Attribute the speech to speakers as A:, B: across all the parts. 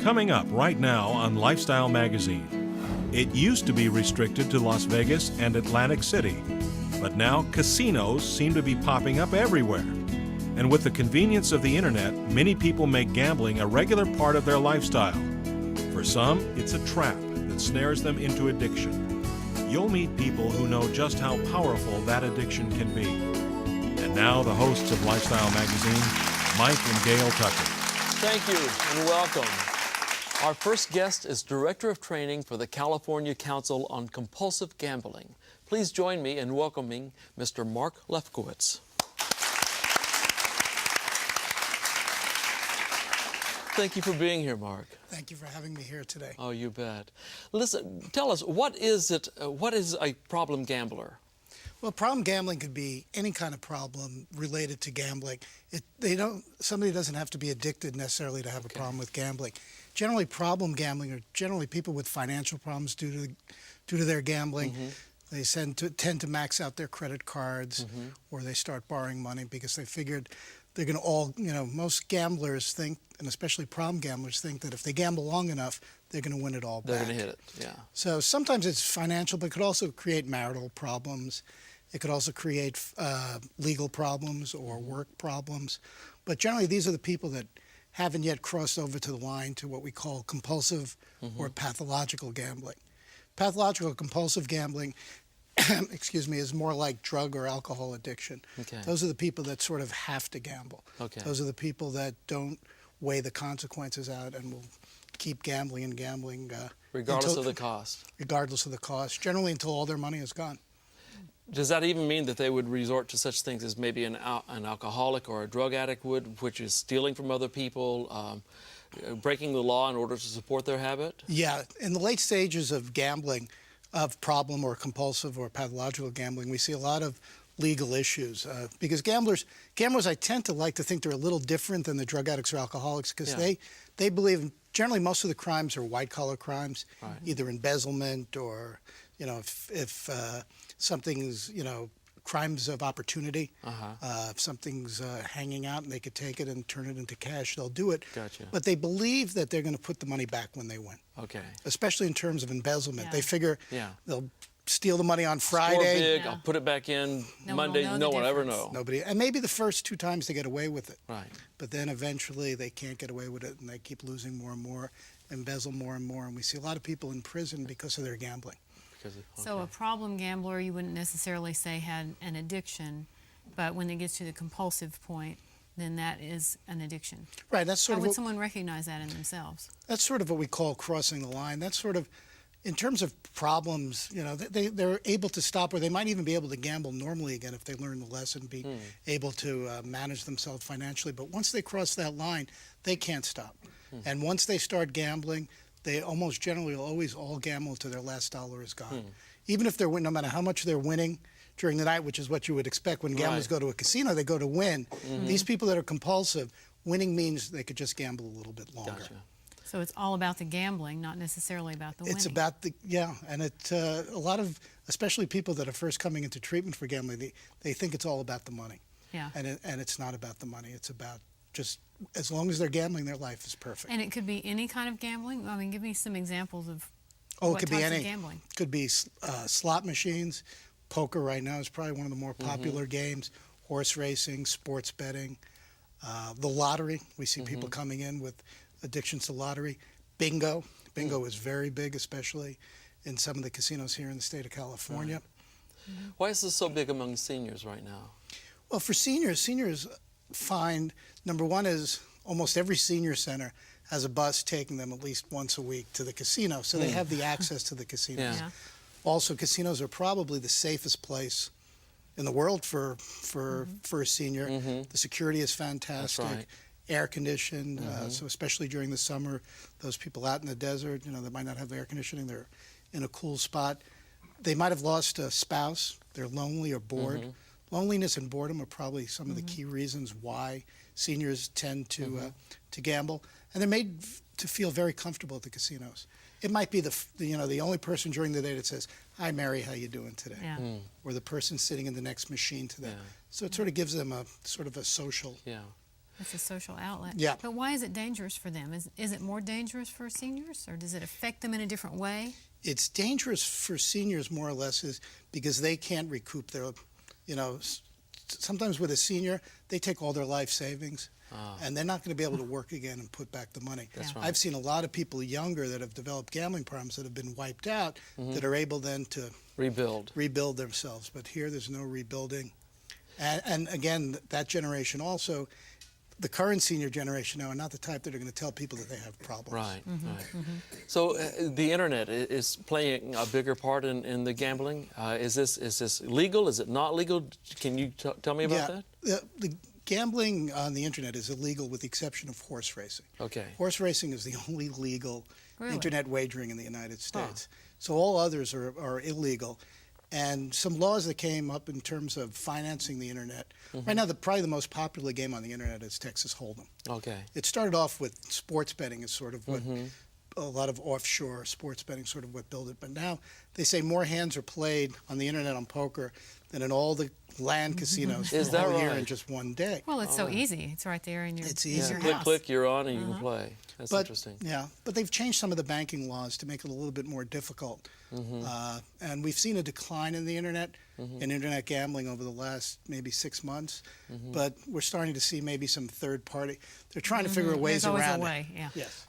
A: Coming up right now on Lifestyle Magazine. It used to be restricted to Las Vegas and Atlantic City, but now casinos seem to be popping up everywhere. And with the convenience of the internet, many people make gambling a regular part of their lifestyle. For some, it's a trap that snares them into addiction. You'll meet people who know just how powerful that addiction can be. And now the hosts of Lifestyle Magazine, Mike and Gail Tucker.
B: Thank you and welcome. Our first guest is Director of Training for the California Council on Compulsive Gambling. Please join me in welcoming Mr. Mark Lefkowitz. Thank you for being here, Mark.
C: Thank you for having me here today.
B: Oh, you bet. Listen, tell us, what is a problem gambler?
C: Well, problem gambling could be any kind of problem related to gambling. Somebody doesn't have to be addicted necessarily to have a problem with gambling. Generally, problem gambling are generally people with financial problems due to their gambling. They tend to max out their credit cards, or they start borrowing money because they figured they're going to most gamblers think, and especially problem gamblers think, that if they gamble long enough, they're going to win it all back.
B: They're going to hit it, yeah.
C: So sometimes it's financial, but it could also create marital problems. It could also create legal problems or work problems. But generally, these are the people that haven't yet crossed over to the line to what we call compulsive or pathological gambling. Pathological compulsive gambling is more like drug or alcohol addiction.
B: Okay.
C: Those are the people that sort of have to gamble.
B: Okay.
C: Those are the people that don't weigh the consequences out and will keep gambling and gambling.
B: Regardless of the cost.
C: Regardless of the cost, generally until all their money is gone.
B: Does that even mean that they would resort to such things as maybe an alcoholic or a drug addict would, which is stealing from other people, breaking the law in order to support their habit? Yeah.
C: In the late stages of gambling, of problem or compulsive or pathological gambling, we see a lot of legal issues because gamblers, I tend to like to think they're a little different than the drug addicts or alcoholics because they believe generally most of the crimes are white-collar crimes, either embezzlement or, if something's, crimes of opportunity. If something's hanging out and they could take it and turn it into cash, they'll do it.
B: Gotcha.
C: But they believe that they're going to put the money back when they win.
B: Okay.
C: Especially in terms of embezzlement. They figure they'll steal the money on
B: Score
C: Friday.
B: big, I'll put it back in Monday. No one will ever know.
C: Nobody. And maybe the first 2 times they get away with it.
B: Right.
C: But then eventually they can't get away with it and they keep losing more and more, embezzle more and more. And we see a lot of people in prison because of their gambling.
D: So a problem gambler, you wouldn't necessarily say had an addiction, but when it gets to the compulsive point, then that is an addiction.
C: Right. That's sort
D: How
C: of
D: would someone recognize that in themselves?
C: That's sort of what we call crossing the line. That's sort of, in terms of problems, they're able to stop, or they might even be able to gamble normally again if they learn the lesson, be able to manage themselves financially. But once they cross that line, they can't stop. And once they start gambling, they almost generally will always all gamble until their last dollar is gone. Even if they're winning, no matter how much they're winning during the night, which is what you would expect when gamblers go to a casino, they go to win. These people that are compulsive, winning means they could just gamble a little bit longer.
B: Gotcha.
D: So it's all about the gambling, not necessarily about the winning.
C: It's about and a lot of, especially people that are first coming into treatment for gambling, they think it's all about the money.
D: Yeah.
C: And it's not about the money. It's about just, as long as they're gambling, their life is perfect.
D: And it could be any kind of gambling? I mean, give me some examples of
C: it could be
D: types
C: any
D: of gambling.
C: Could be slot machines. Poker right now is probably one of the more popular games. Horse racing, sports betting, the lottery. We see people coming in with addictions to lottery. Bingo. Bingo is very big, especially in some of the casinos here in the state of California.
B: Why is this so big among seniors right now?
C: Well, for seniors find, number one is almost every senior center has a bus taking them at least once a week to the casino, so they have the access to the casinos.
D: Yeah.
C: Also, casinos are probably the safest place in the world for a senior. The security is fantastic.
B: That's right.
C: Air conditioned, so especially during the summer, those people out in the desert, that might not have air conditioning, they're in a cool spot. They might have lost a spouse, they're lonely or bored. Loneliness and boredom are probably some of the key reasons why seniors tend to gamble, and they're made to feel very comfortable at the casinos. It might be the only person during the day that says, "Hi, Mary, how you doing today?"
D: Yeah.
C: Or the person sitting in the next machine to them.
B: Yeah.
C: So it sort of gives them a sort of a social.
B: Yeah.
D: It's a social outlet.
C: Yeah.
D: But why is it dangerous for them? Is it more dangerous for seniors, or does it affect them in a different way?
C: It's dangerous for seniors more or less is because they can't recoup their, sometimes with a senior, they take all their life savings. And they're not going to be able to work again and put back the money.
B: That's
D: Yeah.
B: right.
C: I've seen a lot of people younger that have developed gambling problems that have been wiped out that are able then to
B: Rebuild.
C: themselves. But here there's no rebuilding. And again, that generation also, the current senior generation now are not the type that are going to tell people that they have problems.
B: Right, right. So the internet is playing a bigger part in the gambling. Is this legal? Is it not legal? Can you tell me about that?
C: The gambling on the internet is illegal with the exception of horse racing.
B: Okay.
C: Horse racing is the only legal
D: Really?
C: internet wagering in the United States. So all others are illegal. And some laws that came up in terms of financing the internet. Right now, probably the most popular game on the internet is Texas Hold'em.
B: Okay.
C: It started off with sports betting as sort of what a lot of offshore sports betting sort of what built it. But now they say more hands are played on the internet on poker than in all the land casinos
B: Is
C: for the
B: that
C: whole year
B: right?
C: in just one day.
D: Well, it's so easy. It's right there in your,
C: It's
D: in
C: easy.
D: your
B: Click,
D: house.
B: click, you're on and you can play. That's
C: But
B: interesting.
C: yeah, but they've changed some of the banking laws to make it a little bit more difficult. And we've seen a decline in the internet, in internet gambling over the last maybe 6 months. But we're starting to see maybe some third party. They're trying to figure ways
D: There's always
C: around
D: a way,
C: it.
D: yeah.
C: Yes.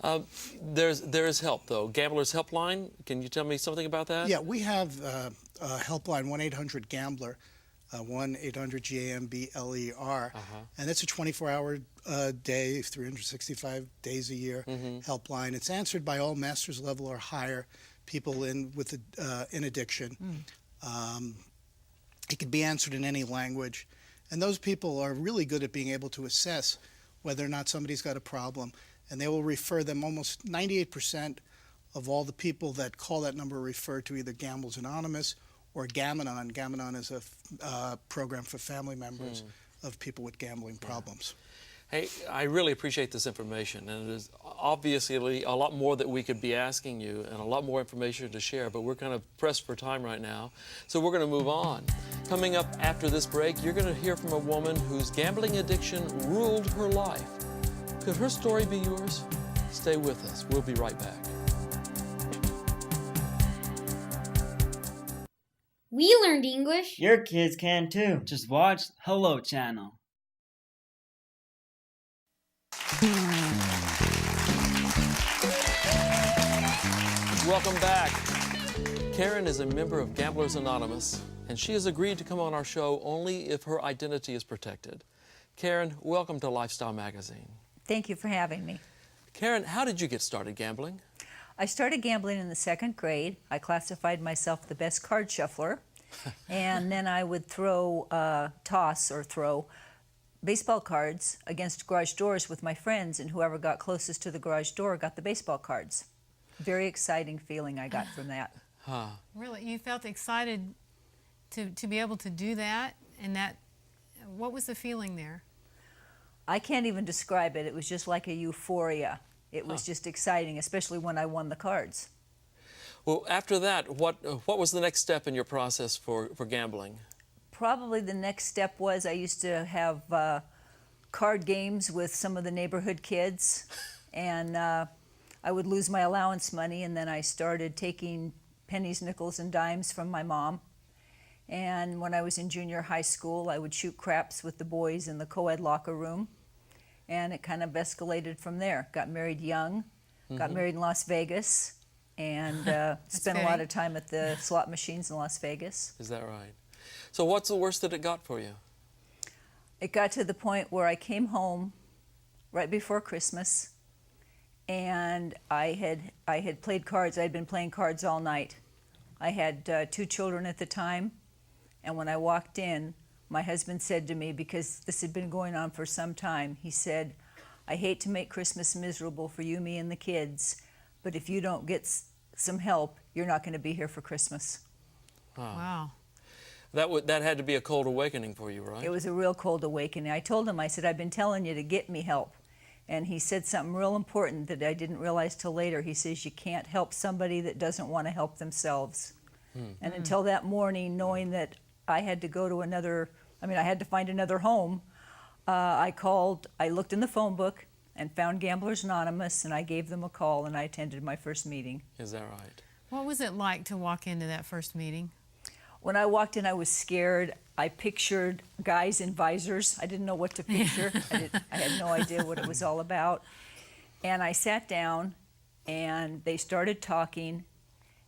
B: There is help though. Gamblers Helpline. Can you tell me something about that?
C: Yeah, we have a helpline 1-800-GAMBLER. 1-800-GAMBLER, and it's a 24-hour day, 365 days a year helpline. It's answered by all master's level or higher people in addiction. It can be answered in any language, and those people are really good at being able to assess whether or not somebody's got a problem, and they will refer them. Almost 98% of all the people that call that number refer to either Gamblers Anonymous or Gam-Anon. Gam-Anon is a program for family members of people with gambling problems.
B: Hey, I really appreciate this information, and it is obviously a lot more that we could be asking you and a lot more information to share, but we're kind of pressed for time right now, so we're going to move on. Coming up after this break, you're going to hear from a woman whose gambling addiction ruled her life. Could her story be yours? Stay with us. We'll be right back.
E: We learned English.
F: Your kids can too. Just watch Hello Channel.
B: Welcome back. Karen is a member of Gamblers Anonymous, and she has agreed to come on our show only if her identity is protected. Karen, welcome to Lifestyle Magazine.
G: Thank you for having me.
B: Karen, how did you get started gambling?
G: I started gambling in the 2nd grade. I classified myself the best card shuffler. And then I would throw baseball cards against garage doors with my friends, and whoever got closest to the garage door got the baseball cards. Very exciting feeling I got from that.
D: Really, you felt excited to be able to do that, and what was the feeling there?
G: I can't even describe it. It was just like a euphoria. It was just exciting, especially when I won the cards.
B: Well, after that, what was the next step in your process for gambling?
G: Probably the next step was I used to have card games with some of the neighborhood kids, and I would lose my allowance money, and then I started taking pennies, nickels, and dimes from my mom. And when I was in junior high school, I would shoot craps with the boys in the co-ed locker room, and it kind of escalated from there. Got married young, got married in Las Vegas, and spent a lot of time at the slot machines in Las Vegas.
B: Is that right? So what's the worst that it got for you?
G: It got to the point where I came home right before Christmas, and I had played cards. I had been playing cards all night. I had 2 children at the time, and when I walked in, my husband said to me, because this had been going on for some time, he said, "I hate to make Christmas miserable for you, me, and the kids, but if you don't get some help, you're not going to be here for Christmas."
D: Wow.
B: That had to be a cold awakening for you, right?
G: It was a real cold awakening. I told him, I said, "I've been telling you to get me help." And he said something real important that I didn't realize till later. He says, "You can't help somebody that doesn't want to help themselves." And until that morning, knowing that I had to go to I had to find another home, I looked in the phone book and found Gamblers Anonymous, and I gave them a call, and I attended my first meeting.
B: Is that right?
D: What was it like to walk into that first meeting?
G: When I walked in, I was scared. I pictured guys in visors. I didn't know what to picture. I had no idea what it was all about. And I sat down, and they started talking,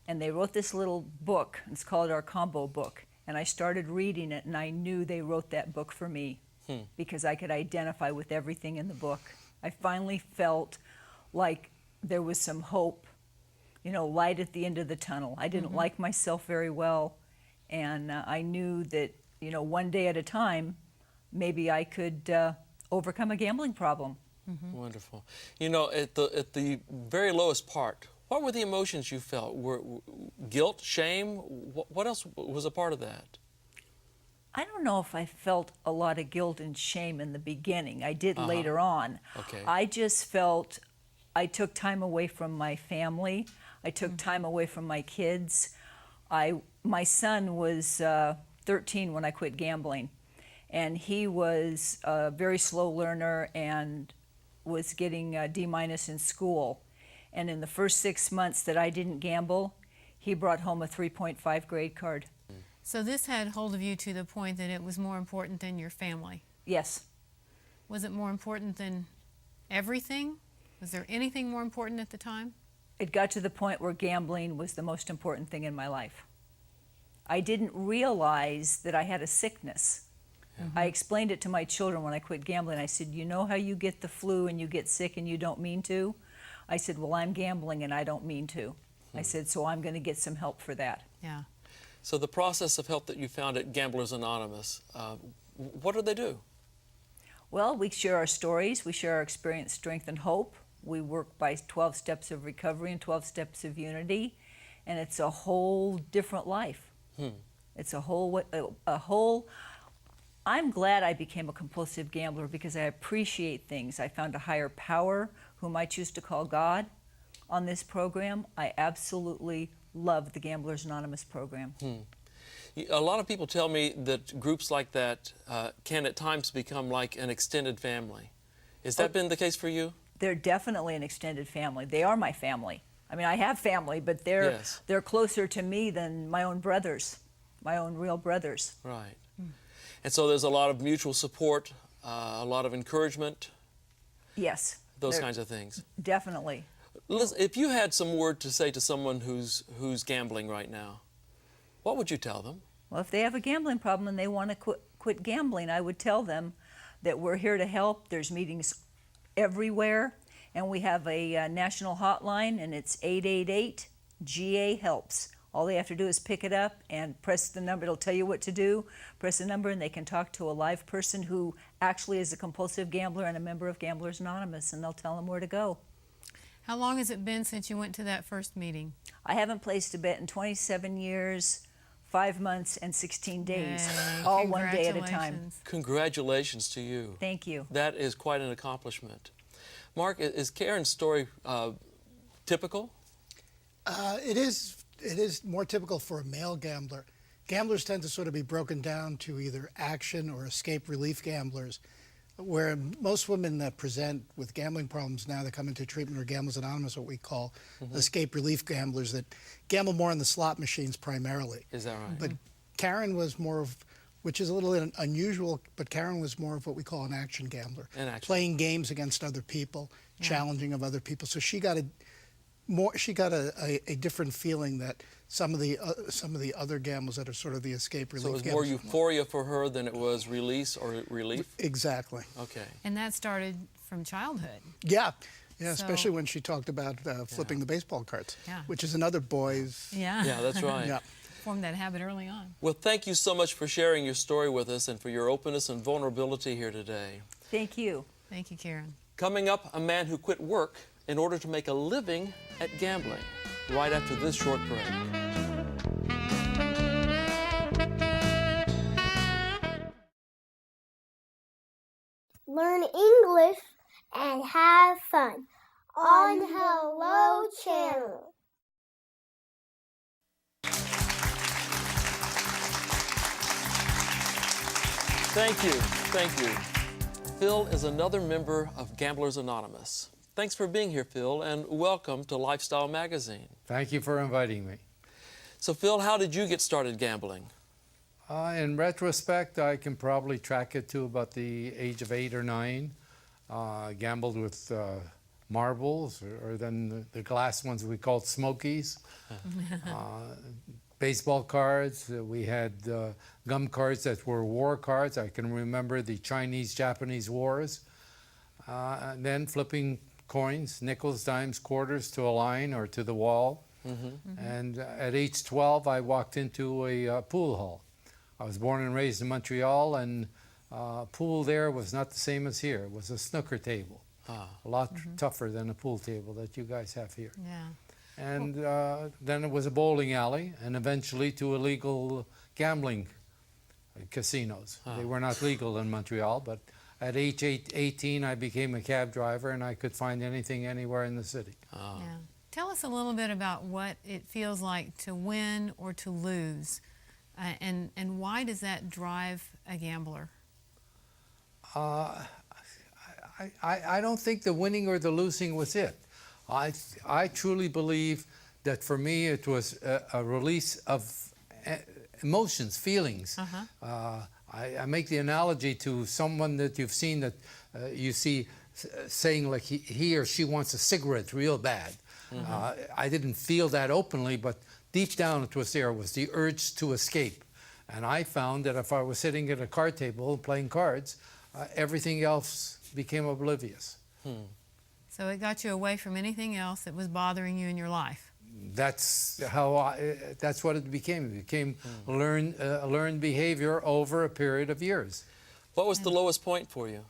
G: and they wrote this little book. It's called our combo book. And I started reading it, and I knew they wrote that book for me because I could identify with everything in the book. I finally felt like there was some hope, you know, light at the end of the tunnel. I didn't like myself very well, and I knew that, you know, one day at a time, maybe I could overcome a gambling problem.
B: Wonderful. You know, at the very lowest part, what were the emotions you felt? Were guilt, shame? What else was a part of that?
G: I don't know if I felt a lot of guilt and shame in the beginning. I did later on.
B: Okay.
G: I just felt I took time away from my family. I took time away from my kids. My son was 13 when I quit gambling, and he was a very slow learner and was getting a D- in school. And in the first 6 months that I didn't gamble, he brought home a 3.5 grade card.
D: So this had hold of you to the point that it was more important than your family.
G: Yes.
D: Was it more important than everything? Was there anything more important at the time?
G: It got to the point where gambling was the most important thing in my life. I didn't realize that I had a sickness. I explained it to my children when I quit gambling. I said, you know how you get the flu and you get sick and you don't mean to? I said, well, I'm gambling and I don't mean to. I said, so I'm going to get some help for that.
D: Yeah.
B: So the process of help that you found at Gamblers Anonymous, what do they do?
G: Well, we share our stories. We share our experience, strength, and hope. We work by 12 steps of recovery and 12 steps of unity. And it's a whole different life. It's a whole, I'm glad I became a compulsive gambler because I appreciate things. I found a higher power, whom I choose to call God, on this program. I absolutely love the Gamblers Anonymous program.
B: A lot of people tell me that groups like that can at times become like an extended family. Has that been the case for you?
G: They're definitely an extended family. They are my family. I mean, I have family, but they're closer to me than my own brothers, my own real brothers.
B: Right. And so there's a lot of mutual support, a lot of encouragement.
G: Yes.
B: Those kinds of things.
G: Definitely.
B: Listen, if you had some word to say to someone who's gambling right now, what would you tell them?
G: Well, if they have a gambling problem and they want to quit gambling, I would tell them that we're here to help. There's meetings everywhere, and we have a national hotline, and it's 888-GA-HELPS. All they have to do is pick it up and press the number. It'll tell you what to do. Press the number, and they can talk to a live person who actually is a compulsive gambler and a member of Gamblers Anonymous, and they'll tell them where to go.
D: How long has it been since you went to that first meeting?
G: I haven't placed a bet in 27 years, 5 months, and 16 days,
D: Yay.
G: all one day at a time.
D: Congratulations.
B: Congratulations to you.
G: Thank you.
B: That is quite an accomplishment. Mark, is Karen's story typical?
C: It is more typical for a male gambler. Gamblers tend to sort of be broken down to either action or escape relief gamblers, where most women that present with gambling problems now that come into treatment or Gamblers Anonymous, what we call escape relief gamblers that gamble more on the slot machines primarily.
B: Is that right?
C: But Karen was more of, which is a little unusual, but Karen was more of what we call an action gambler.
B: An action.
C: Playing games against other people, challenging of other people. So she got a different feeling that some of the other gamblers that are sort of the escape relief.
B: So it was
C: gamblers
B: more euphoria for her than it was release or relief?
C: Exactly.
B: Okay.
D: And that started from childhood.
C: Yeah,
D: So-
C: especially when she talked about flipping the baseball cards,
D: Yeah.
C: which is another boy's.
D: Yeah.
B: Yeah, that's right.
C: Yeah.
D: Formed that habit early on.
B: Well, thank you so much for sharing your story with us and for your openness and vulnerability here today.
G: Thank you.
D: Thank you, Karen.
B: Coming up, a man who quit work in order to make a living at gambling, right after this short break.
E: Learn English and have fun on Hello Channel.
B: Thank you. Thank you. Phil is another member of Gamblers Anonymous. Thanks for being here, Phil, and welcome to Lifestyle Magazine.
H: Thank you for inviting me.
B: So, Phil, how did you get started gambling?
H: In retrospect, I can probably track it to about the age of 8 or 9. Gambled with marbles, or then the glass ones we called smokies. Baseball cards. We had gum cards that were war cards. I can remember the Chinese-Japanese wars. And then flipping coins, nickels, dimes, quarters to a line or to the wall. And at age 12, I walked into a pool hall. I was born and raised in Montreal, and pool there was not the same as here. It was a snooker table. A lot tougher than a pool table that you guys have here.
D: Yeah.
H: And then it was a bowling alley, and eventually to illegal gambling casinos. They were not legal in Montreal, but at age 18, I became a cab driver, and I could find anything anywhere in the city.
D: Yeah. Tell us a little bit about what it feels like to win or to lose, and why does that drive a gambler?
H: I don't think the winning or the losing was it. I truly believe that for me it was a release of emotions, feelings. I make the analogy to someone that you've seen that you see saying like he or she wants a cigarette real bad. I didn't feel that openly, but deep down it was there. It was the urge to escape. And I found that if I was sitting at a card table playing cards, everything else became oblivious.
D: So it got you away from anything else that was bothering you in your life.
H: That's how that's what it became. It became learned behavior over a period of years.
B: What was the lowest point for you?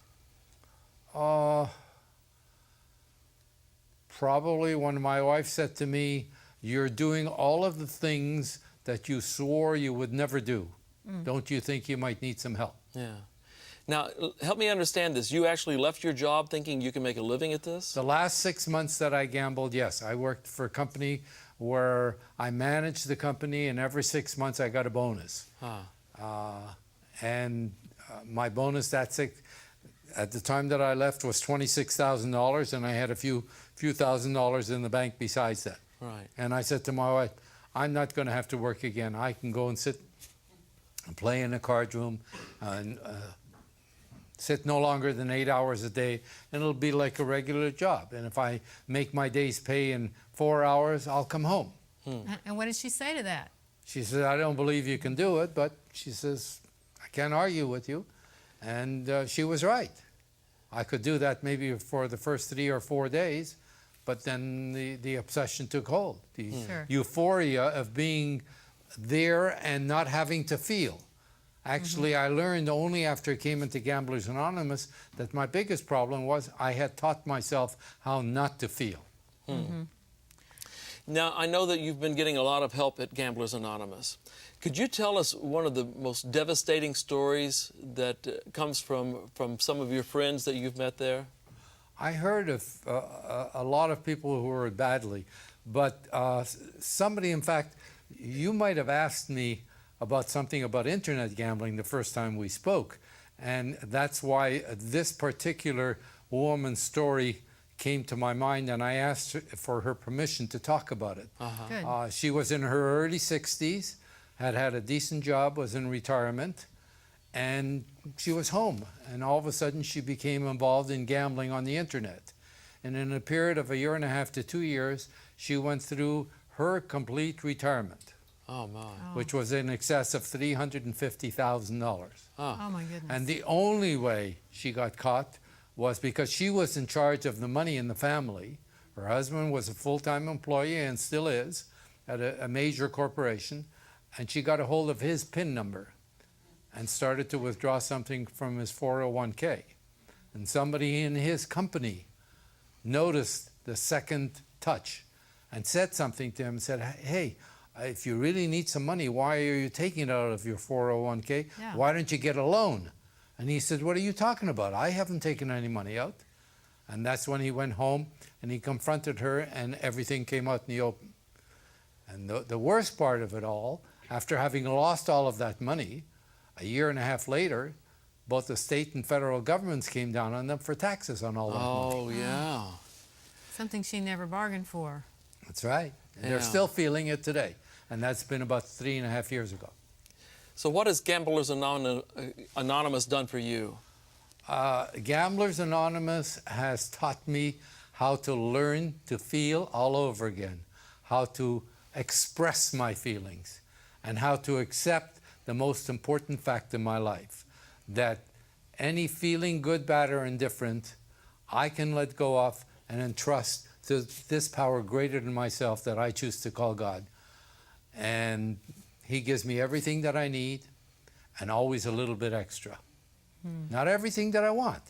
H: Probably when my wife said to me, "You're doing all of the things that you swore you would never do. Don't you think you might need some help?"
B: Yeah. Now, help me understand this. You actually left your job thinking you can make a living at this?
H: The last 6 months that I gambled, yes. I worked for a company where I managed the company, and every 6 months I got a bonus. My bonus at the time that I left was $26,000, and I had a few $1,000s in the bank besides that.
B: Right.
H: And I said to my wife, I'm not going to have to work again. I can go and sit and play in a card room and sit no longer than 8 hours a day, and it'll be like a regular job. And if I make my day's pay in 4 hours, I'll come home.
D: And what did she say to that?
H: She said, I don't believe you can do it, but she says, I can't argue with you. And she was right. I could do that maybe for the first 3 or 4 days, but then the obsession took hold. The euphoria of being there and not having to feel. Actually, I learned only after I came into Gamblers Anonymous that my biggest problem was I had taught myself how not to feel.
B: Now, I know that you've been getting a lot of help at Gamblers Anonymous. Could you tell us one of the most devastating stories that comes from some of your friends that you've met there?
H: I heard of a lot of people who were badly, but somebody, in fact, you might have asked me about something about internet gambling the first time we spoke, and that's why this particular woman's story came to my mind, and I asked for her permission to talk about it.
D: Good.
H: She was in her early 60s, had a decent job, was in retirement, and she was home, and all of a sudden she became involved in gambling on the internet. And in a period of 1.5 to 2 years, she went through her complete retirement.
B: Oh, my.
H: Which was in excess of $350,000.
B: Oh,
D: my goodness.
H: And the only way she got caught was because she was in charge of the money in the family. Her husband was a full-time employee and still is at a major corporation, and she got a hold of his PIN number and started to withdraw something from his 401k. And somebody in his company noticed the second touch and said something to him and said, hey, if you really need some money, why are you taking it out of your 401k?
D: Yeah.
H: Why don't you get a loan? And he said, what are you talking about? I haven't taken any money out. And that's when he went home and he confronted her, and everything came out in the open. And the worst part of it all, after having lost all of that money, 1.5 years later, both the state and federal governments came down on them for taxes on all that money.
B: Oh, yeah.
D: Something she never bargained for.
H: That's right. And they're
B: Yeah.
H: still feeling it today. And that's been about 3.5 years ago.
B: So what has Gamblers Anonymous done for you?
H: Gamblers Anonymous has taught me how to learn to feel all over again, how to express my feelings, and how to accept the most important fact in my life, that any feeling, good, bad, or indifferent, I can let go of and entrust to this power greater than myself that I choose to call God. And He gives me everything that I need and always a little bit extra. Not everything that I want,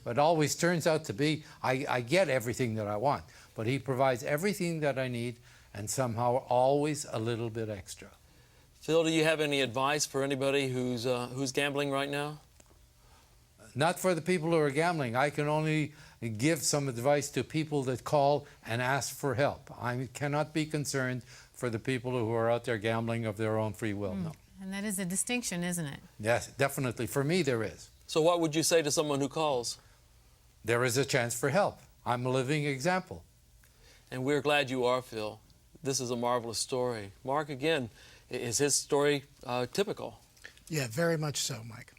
H: but always turns out to be, I get everything that I want, but He provides everything that I need and somehow always a little bit extra.
B: Phil, do you have any advice for anybody who's gambling right now?
H: Not for the people who are gambling. I can only give some advice to people that call and ask for help. I cannot be concerned for the people who are out there gambling of their own free will, no.
D: And that is a distinction, isn't it?
H: Yes, definitely. For me, there is.
B: So what would you say to someone who calls?
H: There is a chance for help. I'm a living example.
B: And we're glad you are, Phil. This is a marvelous story. Mark, again, is his story typical?
C: Yeah, very much so, Mike.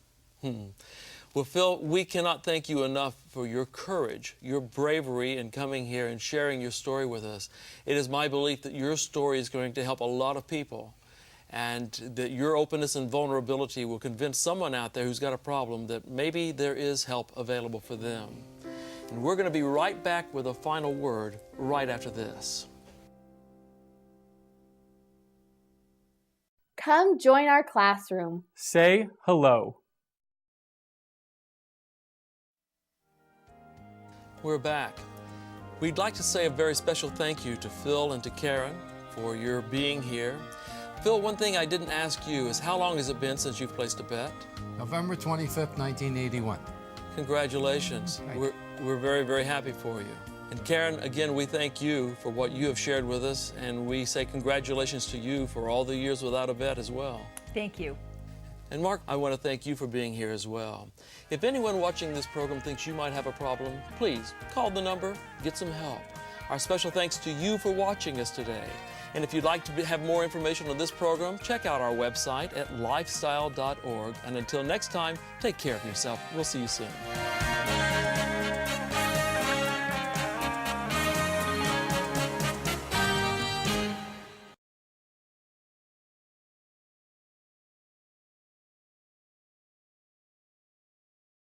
B: Well, Phil, we cannot thank you enough for your courage, your bravery in coming here and sharing your story with us. It is my belief that your story is going to help a lot of people, and that your openness and vulnerability will convince someone out there who's got a problem that maybe there is help available for them. And we're going to be right back with a final word right after this.
I: Come join our classroom.
J: Say hello.
B: We're back. We'd like to say a very special thank you to Phil and to Karen for your being here. Phil, one thing I didn't ask you is how long has it been since you've placed a bet?
H: November 25th, 1981.
B: Congratulations. We're very, very happy for you. And Karen, again, we thank you for what you have shared with us, and we say congratulations to you for all the years without a bet as well.
G: Thank you.
B: And Mark, I want to thank you for being here as well. If anyone watching this program thinks you might have a problem, please call the number, get some help. Our special thanks to you for watching us today. And if you'd like to have more information on this program, check out our website at lifestyle.org. And until next time, take care of yourself. We'll see you soon.